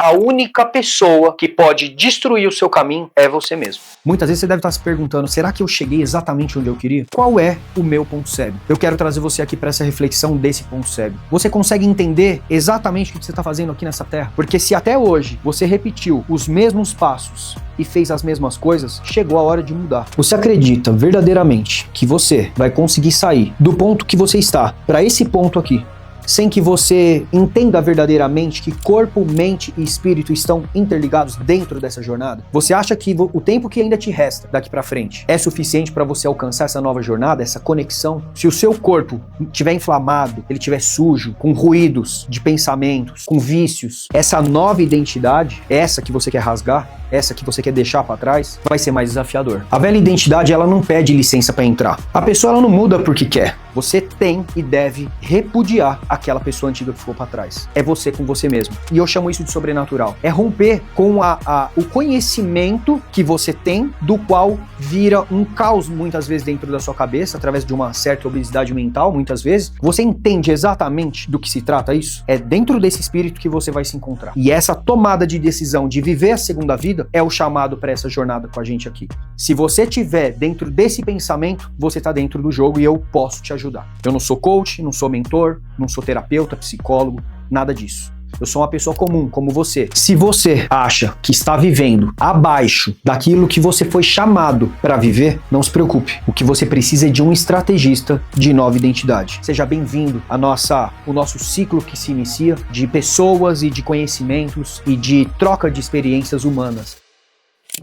A única pessoa que pode destruir o seu caminho é você mesmo. Muitas vezes você deve estar se perguntando, será que eu cheguei exatamente onde eu queria? Qual é o meu ponto cego? Eu quero trazer você aqui para essa reflexão desse ponto cego. Você consegue entender exatamente o que você está fazendo aqui nessa terra? Porque se até hoje você repetiu os mesmos passos e fez as mesmas coisas, chegou a hora de mudar. Você acredita verdadeiramente que você vai conseguir sair do ponto que você está para esse ponto aqui, sem que você entenda verdadeiramente que corpo, mente e espírito estão interligados dentro dessa jornada? Você acha que o tempo que ainda te resta daqui pra frente é suficiente para você alcançar essa nova jornada, essa conexão? Se o seu corpo estiver inflamado, ele estiver sujo, com ruídos de pensamentos, com vícios, essa nova identidade, essa que você quer rasgar, essa que você quer deixar para trás, vai ser mais desafiador. A velha identidade, ela não pede licença para entrar. A pessoa, ela não muda porque quer. Você tem e deve repudiar aquela pessoa antiga que ficou para trás. É você com você mesmo. E eu chamo isso de sobrenatural. É romper com o conhecimento que você tem, do qual vira um caos muitas vezes dentro da sua cabeça, através de uma certa obesidade mental, muitas vezes. Você entende exatamente do que se trata isso? É dentro desse espírito que você vai se encontrar. E essa tomada de decisão de viver a segunda vida é o chamado para essa jornada com a gente aqui. Se você tiver dentro desse pensamento, você está dentro do jogo e eu posso te ajudar. Eu não sou coach, não sou mentor, não sou terapeuta, psicólogo, nada disso. Eu sou uma pessoa comum, como você. Se você acha que está vivendo abaixo daquilo que você foi chamado para viver, não se preocupe. O que você precisa é de um estrategista de nova identidade. Seja bem-vindo o nosso ciclo que se inicia de pessoas e de conhecimentos e de troca de experiências humanas.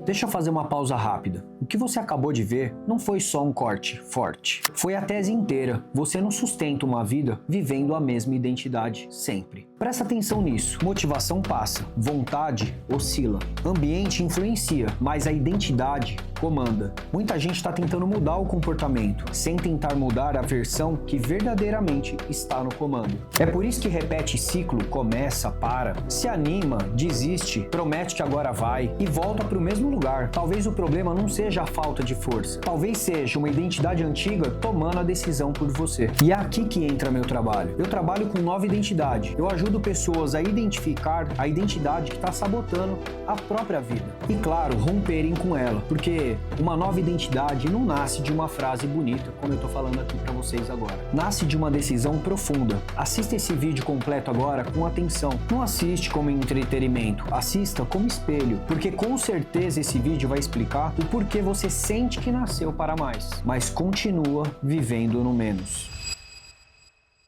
Deixa eu fazer uma pausa rápida. O que você acabou de ver não foi só um corte forte. Foi a tese inteira. Você não sustenta uma vida vivendo a mesma identidade sempre. Presta atenção nisso. Motivação passa, vontade oscila, ambiente influencia, mas a identidade comanda. Muita gente está tentando mudar o comportamento, sem tentar mudar a versão que verdadeiramente está no comando. É por isso que repete ciclo, começa, para, se anima, desiste, promete que agora vai e volta para o mesmo lugar. Talvez o problema não seja a falta de força, talvez seja uma identidade antiga tomando a decisão por você. E é aqui que entra meu trabalho. Eu trabalho com nova identidade. Eu ajudo pessoas a identificar a identidade que está sabotando a própria vida. E claro, romperem com ela, porque uma nova identidade não nasce de uma frase bonita, como eu estou falando aqui para vocês agora. Nasce de uma decisão profunda. Assista esse vídeo completo agora com atenção. Não assiste como entretenimento, assista como espelho, porque com certeza esse vídeo vai explicar o porquê você sente que nasceu para mais, mas continua vivendo no menos.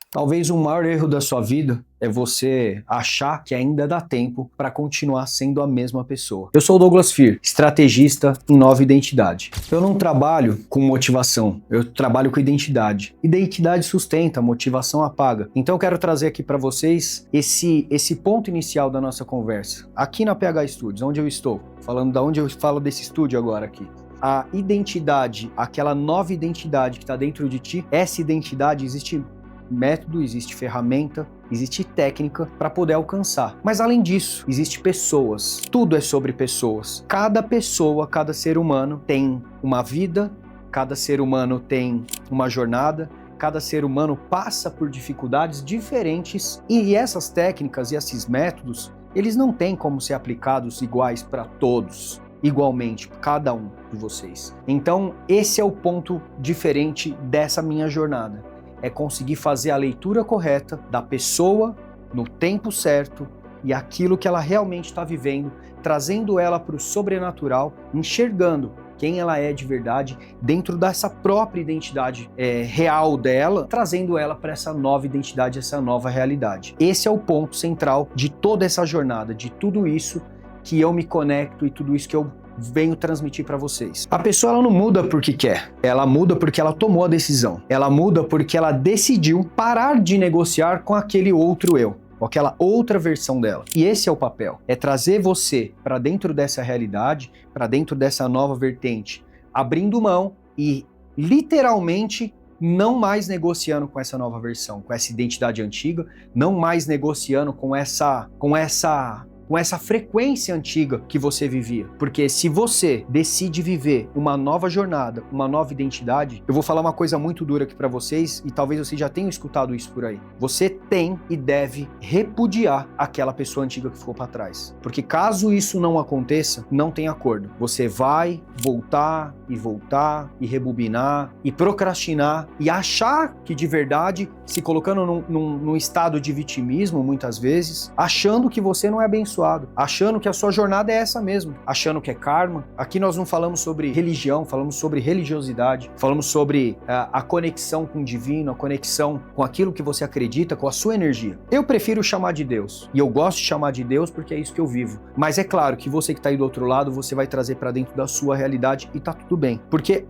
Talvez o maior erro da sua vida é você achar que ainda dá tempo para continuar sendo a mesma pessoa. Eu sou o Douglas Fear, estrategista em nova identidade. Eu não trabalho com motivação, eu trabalho com identidade. Identidade sustenta, motivação apaga. Então eu quero trazer aqui para vocês esse ponto inicial da nossa conversa. Aqui na PH Studios, onde eu estou, falando da onde eu falo desse estúdio agora aqui. A identidade, aquela nova identidade que está dentro de ti, essa identidade existe método, existe ferramenta, existe técnica para poder alcançar. Mas além disso, existe pessoas. Tudo é sobre pessoas. Cada pessoa, cada ser humano tem uma vida, cada ser humano tem uma jornada, cada ser humano passa por dificuldades diferentes e essas técnicas e esses métodos, eles não têm como ser aplicados iguais para todos. Igualmente, cada um de vocês. Então, esse é o ponto diferente dessa minha jornada. É conseguir fazer a leitura correta da pessoa no tempo certo e aquilo que ela realmente está vivendo, trazendo ela para o sobrenatural, enxergando quem ela é de verdade dentro dessa própria identidade real dela, trazendo ela para essa nova identidade, essa nova realidade. Esse é o ponto central de toda essa jornada, de tudo isso que eu me conecto e tudo isso que eu venho transmitir para vocês. A pessoa, ela não muda porque quer, ela muda porque ela tomou a decisão, ela muda porque ela decidiu parar de negociar com aquele outro eu, com aquela outra versão dela. E esse é o papel, é trazer você para dentro dessa realidade, para dentro dessa nova vertente, abrindo mão e literalmente não mais negociando com essa nova versão, com essa identidade antiga, não mais negociando com essa com essa frequência antiga que você vivia. Porque se você decide viver uma nova jornada, uma nova identidade, eu vou falar uma coisa muito dura aqui pra vocês, e talvez vocês já tenham escutado isso por aí. Você tem e deve repudiar aquela pessoa antiga que ficou pra trás. Porque caso isso não aconteça, não tem acordo. Você vai voltar e rebobinar e procrastinar e achar que de verdade, se colocando num estado de vitimismo muitas vezes, achando que você não é abençoado, achando que a sua jornada é essa mesmo, achando que é karma. Aqui nós não falamos sobre religião, falamos sobre religiosidade, falamos sobre a conexão com o divino, a conexão com aquilo que você acredita, com a sua energia. Eu prefiro chamar de Deus, e eu gosto de chamar de Deus porque é isso que eu vivo. Mas é claro que você que está aí do outro lado, você vai trazer para dentro da sua realidade e tá tudo bem. Porque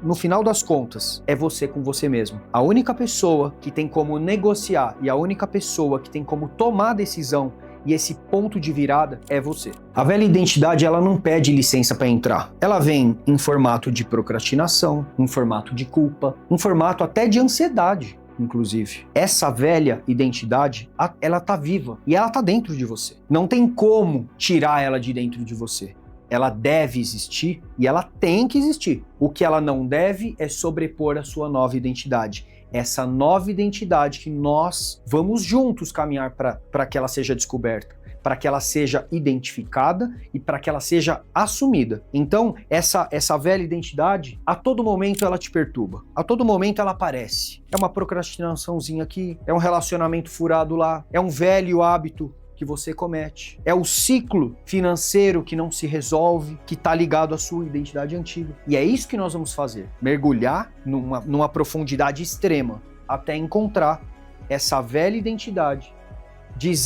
no final das contas, é você com você mesmo. A única pessoa que tem como negociar e a única pessoa que tem como tomar decisão e esse ponto de virada é você. A velha identidade, ela não pede licença para entrar. Ela vem em formato de procrastinação, em formato de culpa, em formato até de ansiedade, inclusive. Essa velha identidade, ela tá viva e ela tá dentro de você. Não tem como tirar ela de dentro de você. Ela deve existir e ela tem que existir. O que ela não deve é sobrepor a sua nova identidade. Essa nova identidade que nós vamos juntos caminhar para que ela seja descoberta, para que ela seja identificada e para que ela seja assumida. Então, essa velha identidade, a todo momento ela te perturba, a todo momento ela aparece. É uma procrastinaçãozinha aqui, é um relacionamento furado lá, é um velho hábito que você comete. É o ciclo financeiro que não se resolve, que está ligado à sua identidade antiga. E é isso que nós vamos fazer, mergulhar numa profundidade extrema, até encontrar essa velha identidade,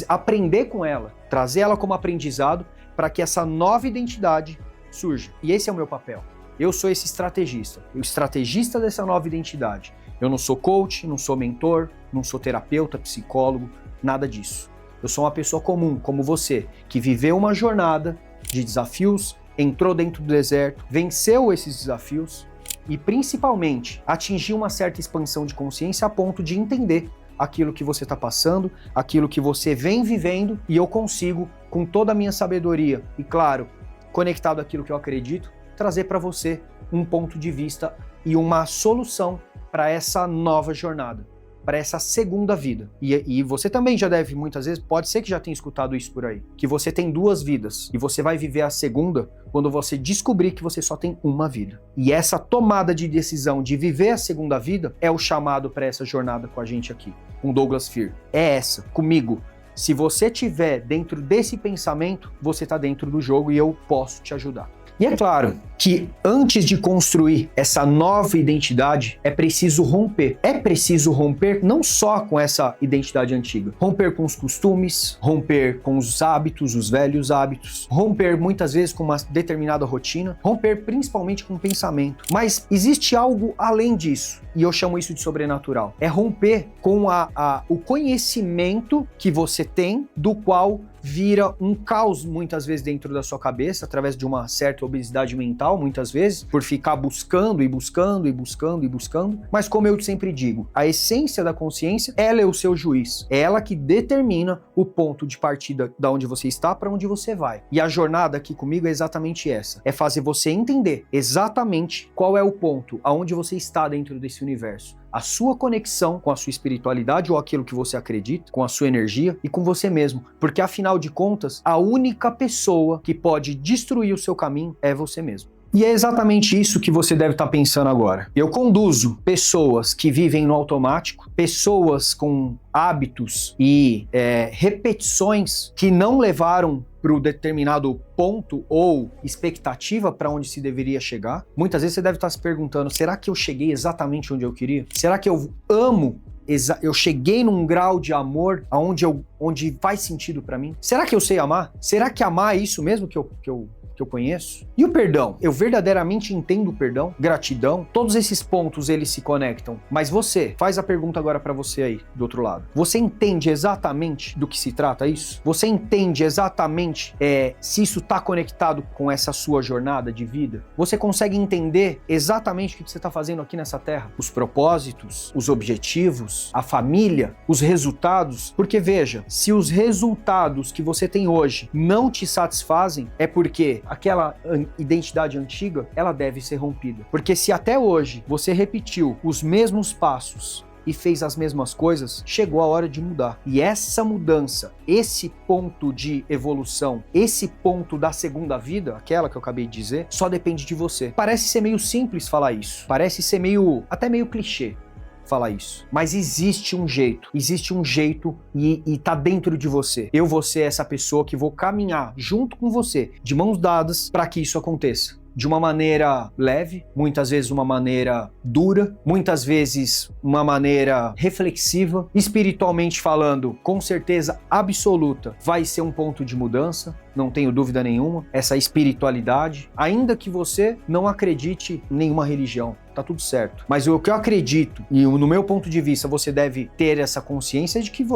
aprender com ela, trazer ela como aprendizado, para que essa nova identidade surja. E esse é o meu papel. Eu sou esse estrategista, o estrategista dessa nova identidade. Eu não sou coach, não sou mentor, não sou terapeuta, psicólogo, nada disso. Eu sou uma pessoa comum, como você, que viveu uma jornada de desafios, entrou dentro do deserto, venceu esses desafios e, principalmente, atingiu uma certa expansão de consciência a ponto de entender aquilo que você está passando, aquilo que você vem vivendo, e eu consigo, com toda a minha sabedoria e, claro, conectado àquilo que eu acredito, trazer para você um ponto de vista e uma solução para essa nova jornada, para essa segunda vida. E você também já deve, muitas vezes, pode ser que já tenha escutado isso por aí, que você tem duas vidas e você vai viver a segunda quando você descobrir que você só tem uma vida. E essa tomada de decisão de viver a segunda vida é o chamado para essa jornada com a gente aqui, com Douglas Fear. É essa, comigo. Se você estiver dentro desse pensamento, você está dentro do jogo e eu posso te ajudar. E é claro que antes de construir essa nova identidade, é preciso romper. É preciso romper não só com essa identidade antiga. Romper com os costumes, romper com os hábitos, os velhos hábitos, romper muitas vezes com uma determinada rotina, romper principalmente com o pensamento. Mas existe algo além disso, e eu chamo isso de sobrenatural. É romper com o conhecimento que você tem, do qual vira um caos muitas vezes dentro da sua cabeça, através de uma certa obesidade mental, muitas vezes, por ficar buscando e buscando e buscando e buscando. Mas como eu sempre digo, a essência da consciência, ela é o seu juiz. É ela que determina o ponto de partida da onde você está para onde você vai. E a jornada aqui comigo é exatamente essa. É fazer você entender exatamente qual é o ponto aonde você está dentro desse universo. A sua conexão com a sua espiritualidade ou aquilo que você acredita, com a sua energia e com você mesmo. Porque afinal de contas, a única pessoa que pode destruir o seu caminho é você mesmo. E é exatamente isso que você deve estar pensando agora. Eu conduzo pessoas que vivem no automático, pessoas com hábitos e repetições que não levaram para o determinado ponto ou expectativa para onde se deveria chegar. Muitas vezes você deve estar se perguntando, será que eu cheguei exatamente onde eu queria? Será que eu amo? Eu cheguei num grau de amor onde faz sentido para mim? Será que eu sei amar? Será que amar é isso mesmo que eu que eu conheço. E o perdão? Eu verdadeiramente entendo o perdão, gratidão, todos esses pontos eles se conectam. Mas você, faz a pergunta agora pra você aí, do outro lado. Você entende exatamente do que se trata isso? Você entende exatamente se isso tá conectado com essa sua jornada de vida? Você consegue entender exatamente o que você tá fazendo aqui nessa terra? Os propósitos, os objetivos, a família, os resultados? Porque veja, se os resultados que você tem hoje não te satisfazem, é porque aquela identidade antiga, ela deve ser rompida. Porque se até hoje você repetiu os mesmos passos e fez as mesmas coisas, chegou a hora de mudar. E essa mudança, esse ponto de evolução, esse ponto da segunda vida, aquela que eu acabei de dizer, só depende de você. Parece ser meio simples falar isso, parece ser até meio clichê falar isso. Mas existe um jeito e tá dentro de você. Eu vou ser essa pessoa que vou caminhar junto com você, de mãos dadas, para que isso aconteça. De uma maneira leve, muitas vezes uma maneira dura, muitas vezes uma maneira reflexiva, espiritualmente falando, com certeza absoluta, vai ser um ponto de mudança, não tenho dúvida nenhuma, essa espiritualidade, ainda que você não acredite em nenhuma religião, tá tudo certo. Mas o que eu acredito, e no meu ponto de vista, você deve ter essa consciência de que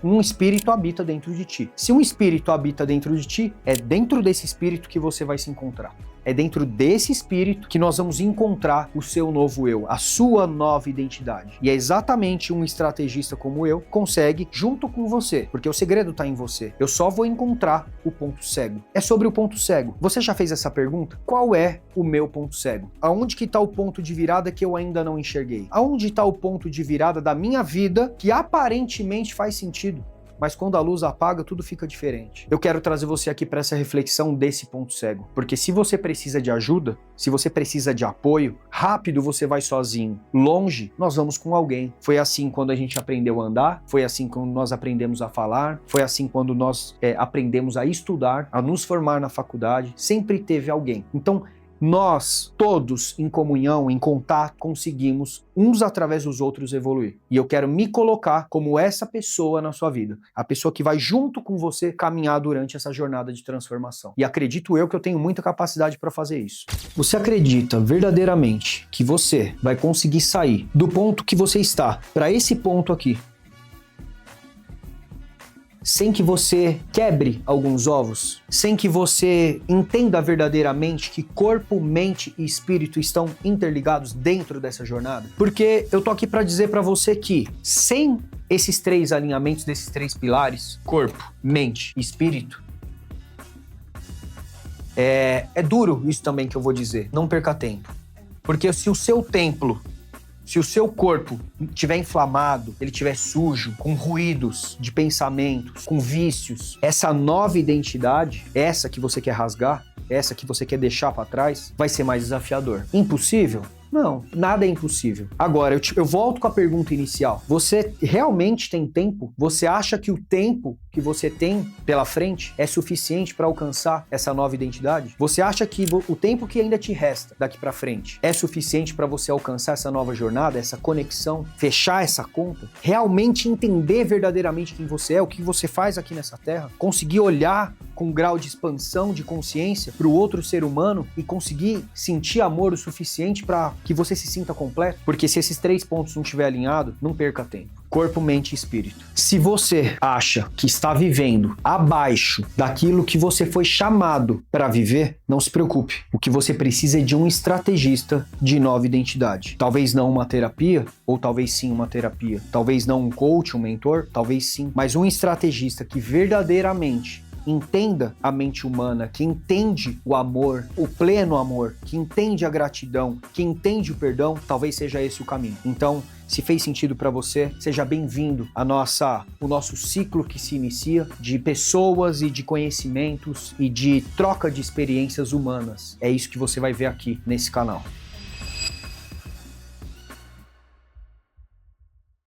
um espírito habita dentro de ti. Se um espírito habita dentro de ti, é dentro desse espírito que você vai se encontrar. É dentro desse espírito que nós vamos encontrar o seu novo eu, a sua nova identidade. E é exatamente um estrategista como eu consegue junto com você, porque o segredo está em você. Eu só vou encontrar o ponto cego. É sobre o ponto cego. Você já fez essa pergunta? Qual é o meu ponto cego? Aonde que está o ponto de virada que eu ainda não enxerguei? Aonde está o ponto de virada da minha vida que aparentemente faz sentido? Mas quando a luz apaga, tudo fica diferente. Eu quero trazer você aqui para essa reflexão desse ponto cego. Porque se você precisa de ajuda, se você precisa de apoio, rápido você vai sozinho. Longe, nós vamos com alguém. Foi assim quando a gente aprendeu a andar, foi assim quando nós aprendemos a falar, foi assim quando nós aprendemos a estudar, a nos formar na faculdade. Sempre teve alguém. Então, nós, todos em comunhão, em contato, conseguimos, uns através dos outros, evoluir. E eu quero me colocar como essa pessoa na sua vida. A pessoa que vai junto com você caminhar durante essa jornada de transformação. E acredito eu que eu tenho muita capacidade para fazer isso. Você acredita verdadeiramente que você vai conseguir sair do ponto que você está para esse ponto aqui, sem que você quebre alguns ovos, sem que você entenda verdadeiramente que corpo, mente e espírito estão interligados dentro dessa jornada? Porque eu tô aqui para dizer para você que sem esses três alinhamentos, desses três pilares, corpo, mente e espírito, é duro isso também que eu vou dizer, não perca tempo. Porque se o seu templo, se o seu corpo estiver inflamado, ele estiver sujo, com ruídos de pensamentos, com vícios, essa nova identidade, essa que você quer rasgar, essa que você quer deixar para trás, vai ser mais desafiador. Impossível? Não, nada é impossível. Agora, eu volto com a pergunta inicial. Você realmente tem tempo? Você acha que o tempo que você tem pela frente é suficiente para alcançar essa nova identidade? Você acha que o tempo que ainda te resta daqui para frente é suficiente para você alcançar essa nova jornada, essa conexão, fechar essa conta? Realmente entender verdadeiramente quem você é, o que você faz aqui nessa terra? Conseguir olhar com um grau de expansão de consciência para o outro ser humano e conseguir sentir amor o suficiente para que você se sinta completo? Porque se esses três pontos não estiver alinhado, não perca tempo. Corpo, mente e espírito. Se você acha que está vivendo abaixo daquilo que você foi chamado para viver, não se preocupe. O que você precisa é de um estrategista de nova identidade. Talvez não uma terapia, ou talvez sim uma terapia. Talvez não um coach, um mentor, talvez sim. Mas um estrategista que verdadeiramente entenda a mente humana, que entende o amor, o pleno amor, que entende a gratidão, que entende o perdão, talvez seja esse o caminho. Então, se fez sentido para você, seja bem-vindo o nosso ciclo que se inicia de pessoas e de conhecimentos e de troca de experiências humanas. É isso que você vai ver aqui nesse canal.